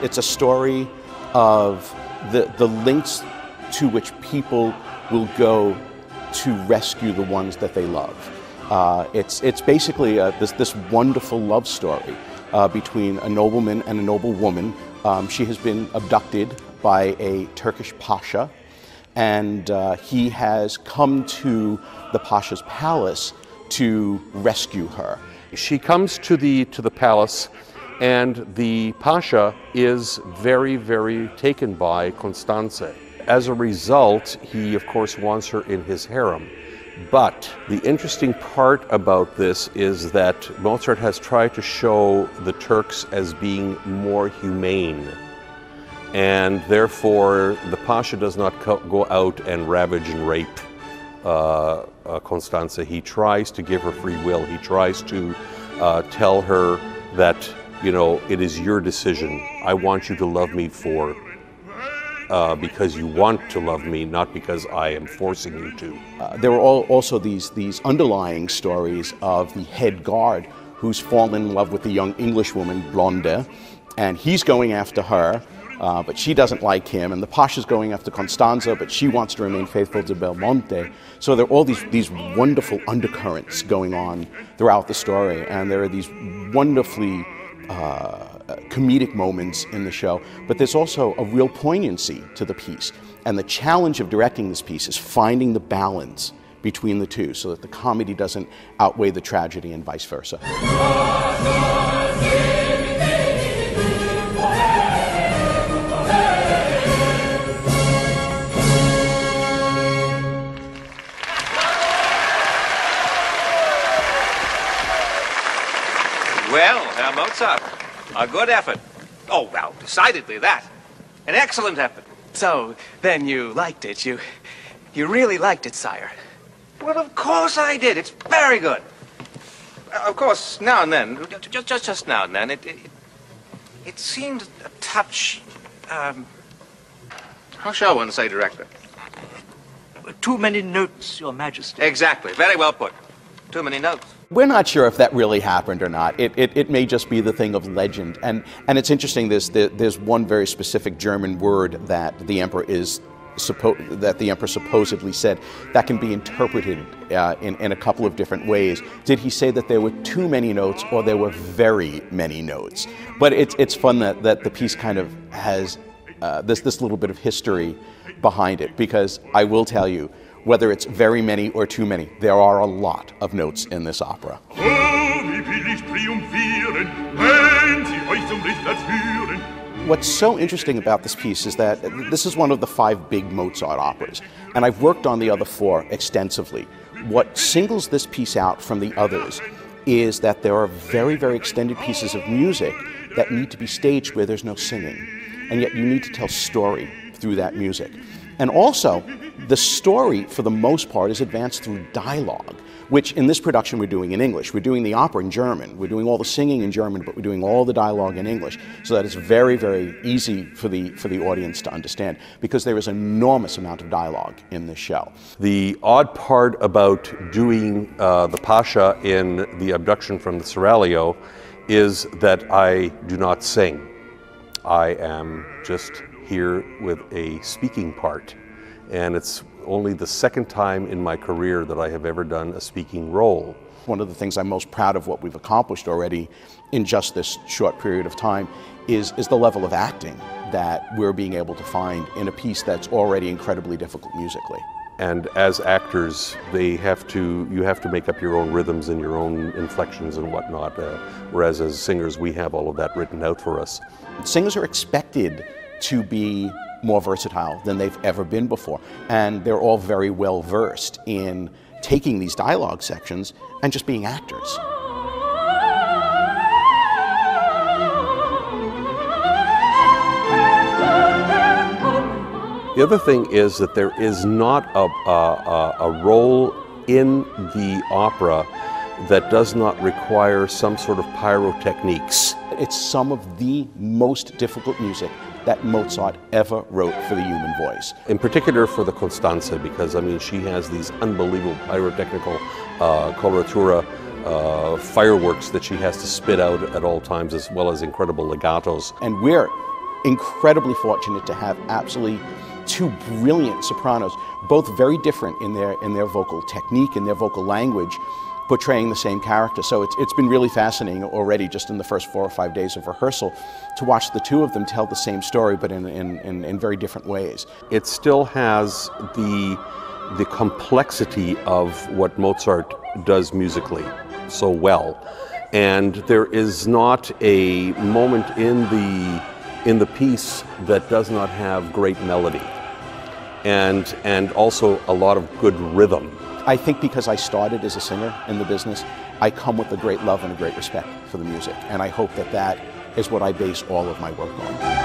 It's a story of the lengths to which people will go to rescue the ones that they love. It's basically this wonderful love story between a nobleman and a noble woman. She has been abducted by a Turkish pasha, and he has come to the pasha's palace to rescue her. She comes to the palace, and the pasha is very, very taken by Constanze. As a result, he of course wants her in his harem. But the interesting part about this is that Mozart has tried to show the Turks as being more humane. And therefore, the pasha does not go out and ravage and rape Constanze. He tries to give her free will. He tries to tell her that, you know, it is your decision. I want you to love me because you want to love me, not because I am forcing you to. There are also these underlying stories of the head guard who's fallen in love with the young English woman, Blonde, and he's going after her, but she doesn't like him, and the pasha's going after Constanze, but she wants to remain faithful to Belmonte. So there are all these wonderful undercurrents going on throughout the story, and there are these wonderfully comedic moments in the show, but there's also a real poignancy to the piece. And the challenge of directing this piece is finding the balance between the two so that the comedy doesn't outweigh the tragedy and vice versa. Well, Herr Mozart, a good effort. Oh, well, decidedly that. An excellent effort. So, then you liked it. You really liked it, sire. Well, of course I did. It's very good. Of course, now and then, just now and then, it seemed a touch, how shall one say, Director? Too many notes, Your Majesty. Exactly. Very well put. Too many notes. We're not sure if that really happened or not. It may just be the thing of legend. And it's interesting, there's one very specific German word that the Emperor supposedly said that can be interpreted in a couple of different ways. Did he say that there were too many notes or there were very many notes? But it's fun that the piece kind of has this little bit of history behind it, because I will tell you, whether it's very many or too many, there are a lot of notes in this opera. What's so interesting about this piece is that this is one of the 5 big Mozart operas, and I've worked on the other 4 extensively. What singles this piece out from the others is that there are very, very extended pieces of music that need to be staged where there's no singing, and yet you need to tell story through that music. And also, the story, for the most part, is advanced through dialogue, which in this production we're doing in English. We're doing the opera in German. We're doing all the singing in German, but we're doing all the dialogue in English, so that it's very, very easy for the audience to understand, because there is an enormous amount of dialogue in this show. The odd part about doing the pasha in the Abduction from the Seraglio is that I do not sing. I am just here with a speaking part, and it's only the 2nd time in my career that I have ever done a speaking role. One of the things I'm most proud of what we've accomplished already in just this short period of time is the level of acting that we're being able to find in a piece that's already incredibly difficult musically. And as actors, you have to make up your own rhythms and your own inflections and whatnot, whereas as singers we have all of that written out for us. Singers are expected to be more versatile than they've ever been before, and they're all very well versed in taking these dialogue sections and just being actors. The other thing is that there is not a role in the opera that does not require some sort of pyrotechniques. It's some of the most difficult music that Mozart ever wrote for the human voice. In particular for the Constanze, because I mean she has these unbelievable pyrotechnical coloratura fireworks that she has to spit out at all times, as well as incredible legatos. And we're incredibly fortunate to have absolutely two brilliant sopranos, both very different in their vocal technique and their vocal language, portraying the same character. So it's been really fascinating already, just in the first 4 or 5 days of rehearsal, to watch the two of them tell the same story, but in very different ways. It still has the complexity of what Mozart does musically so well, and there is not a moment in the piece that does not have great melody, and also a lot of good rhythm. I think because I started as a singer in the business, I come with a great love and a great respect for the music, and I hope that that is what I base all of my work on.